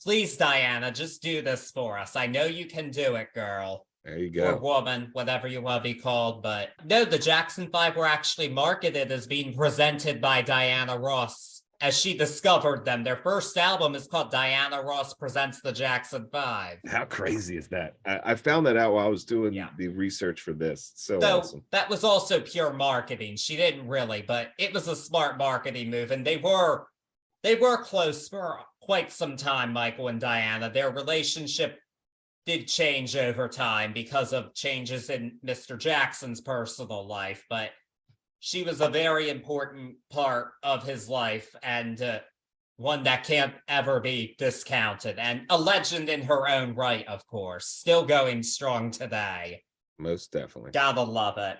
please, Diana, just do this for us. I know you can do it, girl. There you go. Or woman, whatever you want to be called. But no, the Jackson 5 were actually marketed as being presented by Diana Ross as she discovered them. Their first album is called Diana Ross Presents the Jackson 5. How crazy is that? I found that out while I was doing the research for this. So awesome. That was also pure marketing. She didn't really, but it was a smart marketing move. And they were close for quite some time, Michael and Diana. Their relationship did change over time because of changes in Mr. Jackson's personal life, but she was a very important part of his life, and one that can't ever be discounted, and a legend in her own right, of course, still going strong today. Most definitely. Gotta love it.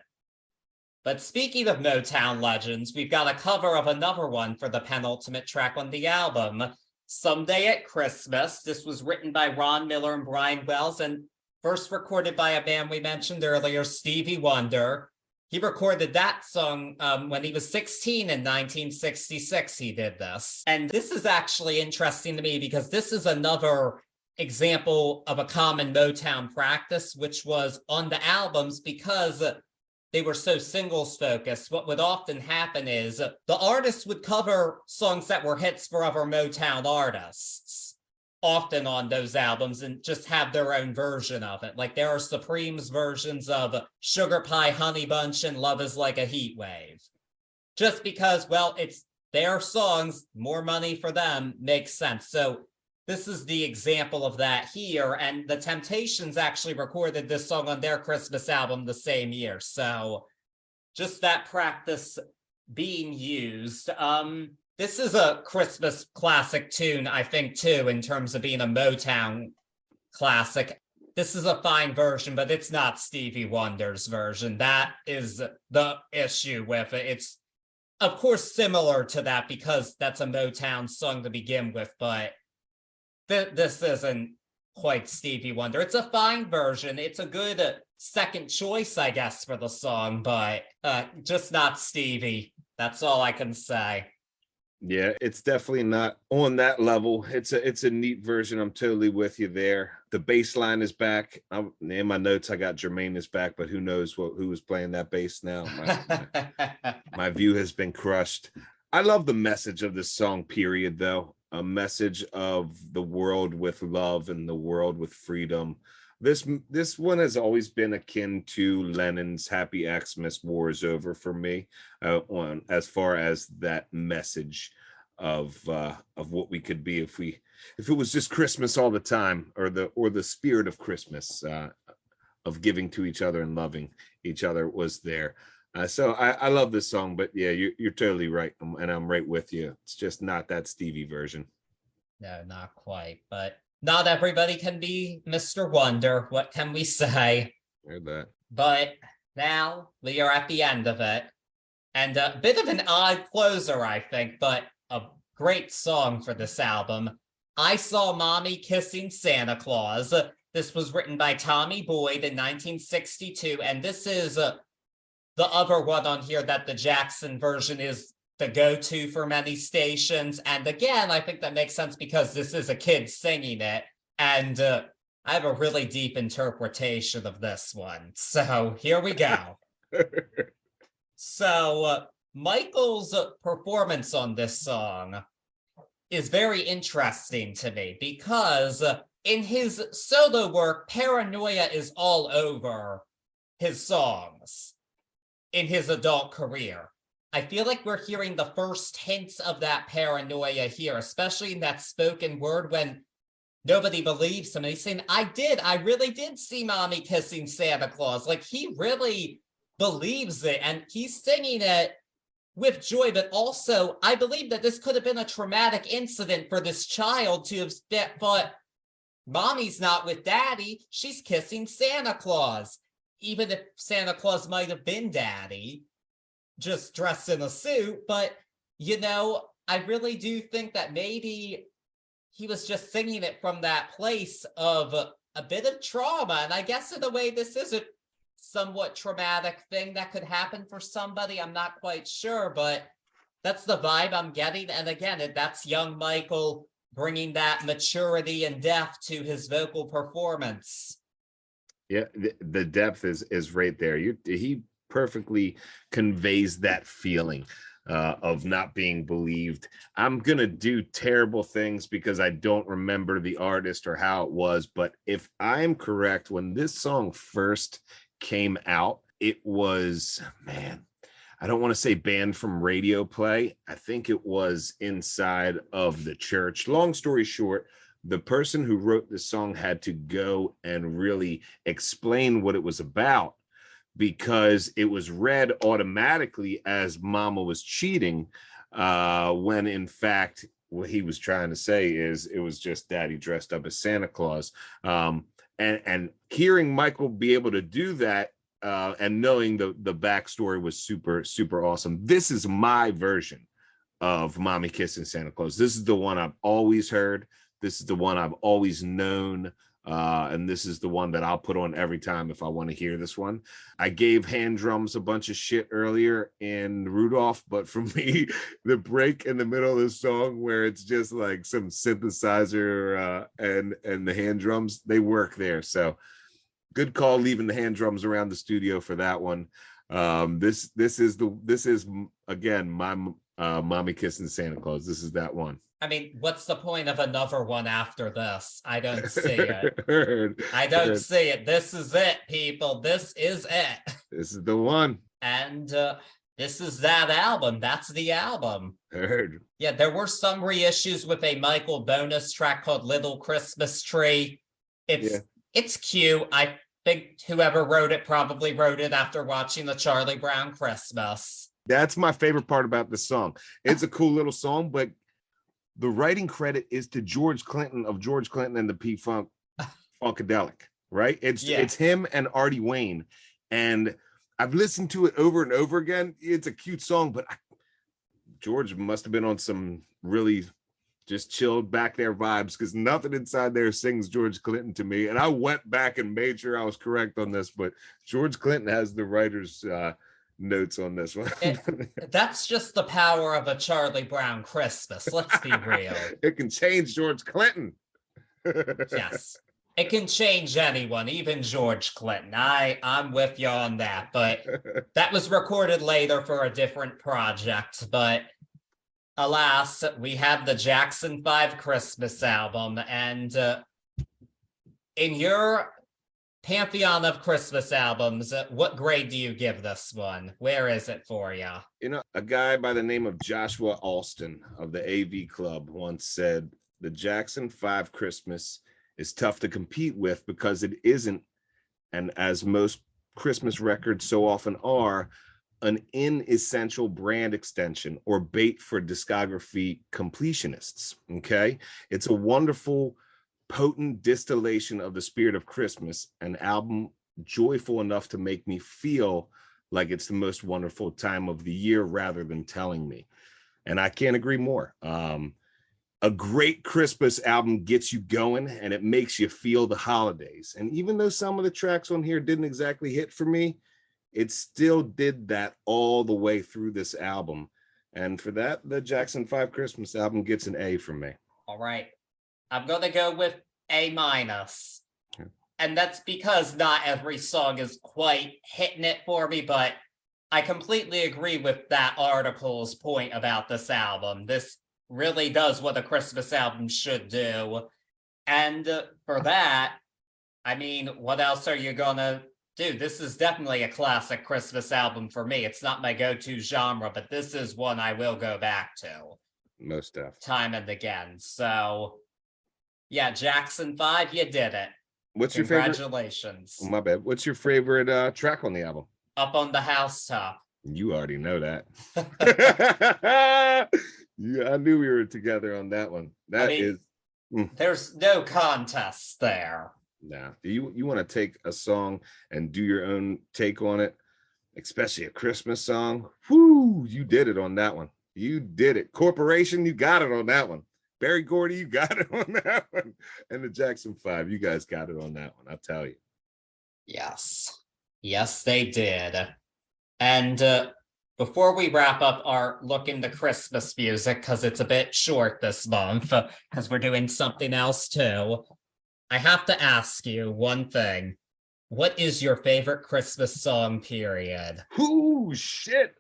But speaking of Motown legends, we've got a cover of another one for the penultimate track on the album, Someday at Christmas. This was written by Ron Miller and Brian Wells, and first recorded by a band we mentioned earlier, Stevie Wonder. He recorded that song when he was 16 in 1966. He did this. And this is actually interesting to me because this is another example of a common Motown practice, which was on the albums, because they were so singles focused. What would often happen is the artists would cover songs that were hits for other Motown artists, often on those albums, and just have their own version of it. Like there are Supreme's versions of Sugar Pie Honey Bunch and Love Is Like a Heat Wave. Just because, well, it's their songs, more money for them, makes sense. So this is the example of that here. And the Temptations actually recorded this song on their Christmas album the same year. So just that practice being used. This is a Christmas classic tune, I think, too, in terms of being a Motown classic. This is a fine version, but it's not Stevie Wonder's version. That is the issue with it. It's, of course, similar to that because that's a Motown song to begin with, but this isn't quite Stevie Wonder. It's a fine version. It's a good second choice, I guess, for the song, but just not Stevie. That's all I can say. Yeah, it's definitely not on that level. It's a neat version. I'm totally with you there. The bass line is back. In my notes, I got Jermaine is back, but who knows who was playing that bass now. My view has been crushed. I love the message of this song, period, though. A message of the world with love and the world with freedom. This one has always been akin to Lennon's Happy Xmas War is Over for me, on as far as that message of what we could be if it was just Christmas all the time, or the spirit of Christmas, of giving to each other and loving each other was there. So I love this song, but yeah, you're totally right, and I'm right with you. It's just not that Stevie version. No, not quite, but not everybody can be Mr. Wonder. What can we say? Heard that. But now we are at the end of it, and a bit of an odd closer, I think, but a great song for this album. I Saw Mommy Kissing Santa Claus. This was written by Tommy Boyd in 1962, and this is the other one on here that the Jackson version is the go-to for many stations. And again, I think that makes sense because this is a kid singing it. And I have a really deep interpretation of this one. So here we go. So Michael's performance on this song is very interesting to me because in his solo work, paranoia is all over his songs in his adult career. I feel like we're hearing the first hints of that paranoia here, especially in that spoken word when nobody believes him. And he's saying, I really did see Mommy kissing Santa Claus. Like, he really believes it, and he's singing it with joy, but also I believe that this could have been a traumatic incident for this child to have thought, Mommy's not with Daddy, she's kissing Santa Claus. Even if Santa Claus might have been Daddy, just dressed in a suit. But, you know, I really do think that maybe he was just singing it from that place of a bit of trauma. And I guess in a way, this is a somewhat traumatic thing that could happen for somebody. I'm not quite sure, but that's the vibe I'm getting. And again, that's young Michael bringing that maturity and depth to his vocal performance. Yeah, the depth is right there. He perfectly conveys that feeling of not being believed. I'm gonna do terrible things because I don't remember the artist or how it was, but if I'm correct, when this song first came out, it was, man, I don't want to say banned from radio play. I think it was inside of the church. Long story short, the person who wrote this song had to go and really explain what it was about, because it was read automatically as Mama was cheating, when in fact what he was trying to say is it was just Daddy dressed up as Santa Claus. And hearing Michael be able to do that, and knowing the backstory was super, super awesome. This is my version of Mommy Kissing Santa Claus. This is the one I've always heard. This is the one I've always known. And this is the one that I'll put on every time if I want to hear this one. I gave hand drums a bunch of shit earlier in Rudolph, but for me, the break in the middle of the song where it's just like some synthesizer and the hand drums, they work there. So good call leaving the hand drums around the studio for that one. This is again my Mommy Kissing Santa Claus. This is that one. I mean, what's the point of another one after this? I don't see it. Heard. See it. This is it, people. This is it. This is the one. And this is that album. That's the album. Heard. Yeah, there were some reissues with a Michael bonus track called Little Christmas Tree. It's cute. I think whoever wrote it probably wrote it after watching the Charlie Brown Christmas. That's my favorite part about this song. It's a cool little song, but the writing credit is to George Clinton of George Clinton and the P-Funk Funkadelic, right? It's him and Artie Wayne. And I've listened to it over and over again. It's a cute song, but George must have been on some really just chilled back there vibes, because nothing inside there sings George Clinton to me. And I went back and made sure I was correct on this, but George Clinton has the writer's notes on this one. That's just the power of a Charlie Brown Christmas. Let's be real. It can change George Clinton. Yes. It can change anyone, even George Clinton. I'm with you on that, but that was recorded later for a different project. But alas, we have the Jackson 5 Christmas album, and in your pantheon of Christmas albums, what grade do you give this one? Where is it for you? You know, a guy by the name of Joshua Alston of the AV Club once said, the Jackson 5 Christmas is tough to compete with because it isn't, and as most Christmas records so often are, an inessential brand extension or bait for discography completionists, okay? It's a wonderful, potent distillation of the spirit of Christmas, an album joyful enough to make me feel like it's the most wonderful time of the year rather than telling me. And I can't agree more. A great Christmas album gets you going and it makes you feel the holidays. And even though some of the tracks on here didn't exactly hit for me, it still did that all the way through this album. And for that, the Jackson 5 Christmas album gets an A from me. All right. I'm going to go with A-. And that's because not every song is quite hitting it for me, but I completely agree with that article's point about this album. This really does what a Christmas album should do. And for that, I mean, what else are you gonna do? This is definitely a classic Christmas album for me. It's not my go-to genre, but this is one I will go back to. Most definitely. Time and again. So, yeah, Jackson 5, you did it. What's your favorite? Congratulations. Oh, my bad. What's your favorite track on the album? Up on the Housetop. You already know that. Yeah, I knew we were together on that one. There's no contest there. Nah, you want to take a song and do your own take on it, especially a Christmas song? Whoo, you did it on that one. You did it. Corporation, you got it on that one. Barry Gordy, you got it on that one. And the Jackson 5, you guys got it on that one, I'll tell you. Yes. Yes, they did. And before we wrap up our look into Christmas music, because it's a bit short this month, because we're doing something else too, I have to ask you one thing. What is your favorite Christmas song, period? Ooh, shit.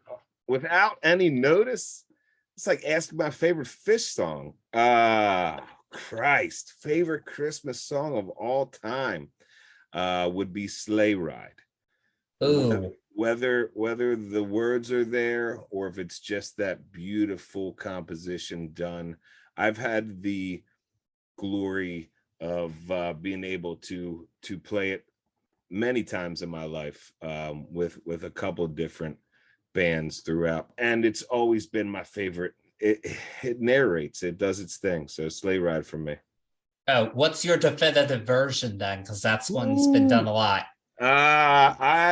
Without any notice? It's like asking my favorite Fish song. Christ. Favorite Christmas song of all time would be Sleigh Ride. Ooh. Whether the words are there or if it's just that beautiful composition done. I've had the glory of being able to play it many times in my life with a couple different bands throughout, and it's always been my favorite. It narrates, it does its thing. So Sleigh Ride for me. Oh, what's your definitive version then? Because that's one's been done a lot. I'm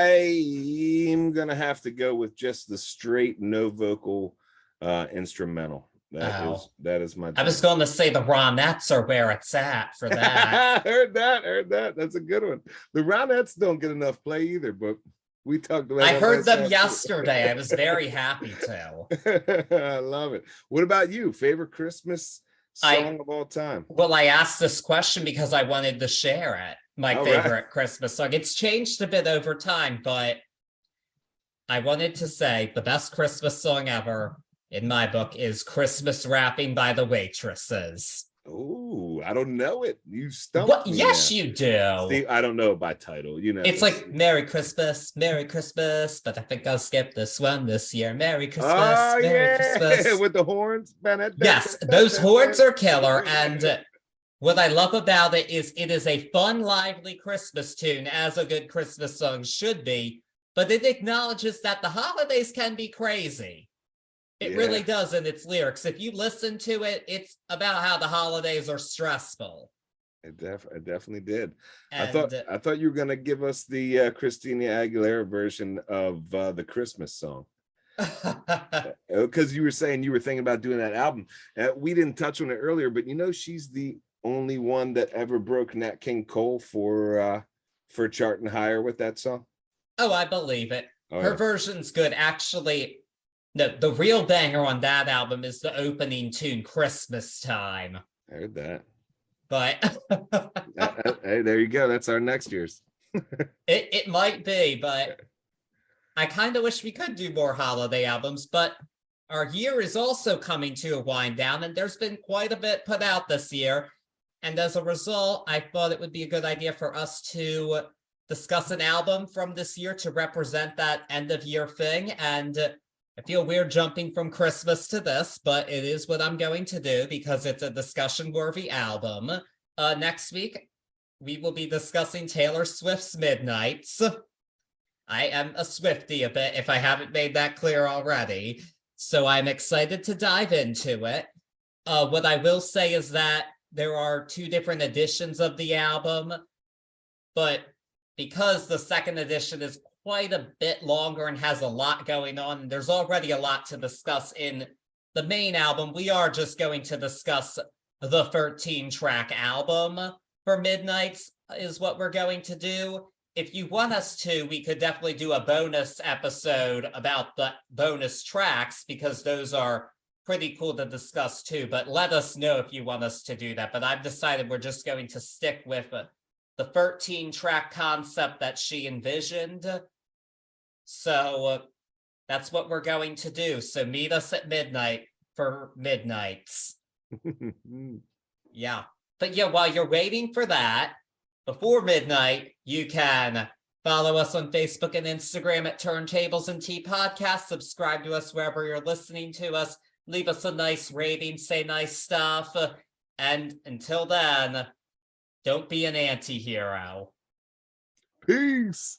gonna have to go with just the straight no vocal instrumental. That is my. I was going to say the Ronettes are where it's at for that. heard that. That's a good one. The Ronettes don't get enough play either, but We talked about. I that heard last them time, too. yesterday. I was very happy to. I love it. What about you? Favorite Christmas song of all time? Well, I asked this question because I wanted to share it. My All favorite right. Christmas song. It's changed a bit over time, but I wanted to say the best Christmas song ever in my book is Christmas Wrapping by the Waitresses. Oh, I don't know it. You stumped What? me Yes, now. you do. See, I don't know it by title. You know, It's like Merry Christmas, but I think I'll skip this one this year. Merry Christmas, oh Merry yeah, Christmas. with the horns. Yes, those horns are killer. And what I love about it is a fun, lively Christmas tune, as a good Christmas song should be. But it acknowledges that the holidays can be crazy. It really does in its lyrics. If you listen to it, it's about how the holidays are stressful. It definitely did. And I thought you were gonna give us the Christina Aguilera version of the Christmas song, because you were saying you were thinking about doing that album. We didn't touch on it earlier, but you know she's the only one that ever broke Nat King Cole for charting higher with that song. Oh, I believe it. Oh, Her yeah. version's good. Actually, no, the real banger on that album is the opening tune, Christmas Time. I heard that. But Hey, there you go. That's our next year's. it might be, but I kind of wish we could do more holiday albums. But our year is also coming to a wind down, and there's been quite a bit put out this year. And as a result, I thought it would be a good idea for us to discuss an album from this year to represent that end of year thing. And I feel weird jumping from Christmas to this, but it is what I'm going to do because it's a discussion-worthy album. Next week, we will be discussing Taylor Swift's Midnights. I am a Swiftie a bit, if I haven't made that clear already. So I'm excited to dive into it. What I will say is that there are two different editions of the album, but because the second edition is quite a bit longer and has a lot going on, and there's already a lot to discuss in the main album, we are just going to discuss the 13-track album for Midnights is what we're going to do. If you want us to, we could definitely do a bonus episode about the bonus tracks because those are pretty cool to discuss too, but let us know if you want us to do that. But I've decided we're just going to stick with the 13-track concept that she envisioned. So that's what we're going to do. So meet us at midnight for Midnights. Yeah. But yeah, while you're waiting for that, before midnight, you can follow us on Facebook and Instagram at Turntables and Tea Podcast. Subscribe to us wherever you're listening to us. Leave us a nice rating, say nice stuff. And until then, don't be an anti-hero. Peace.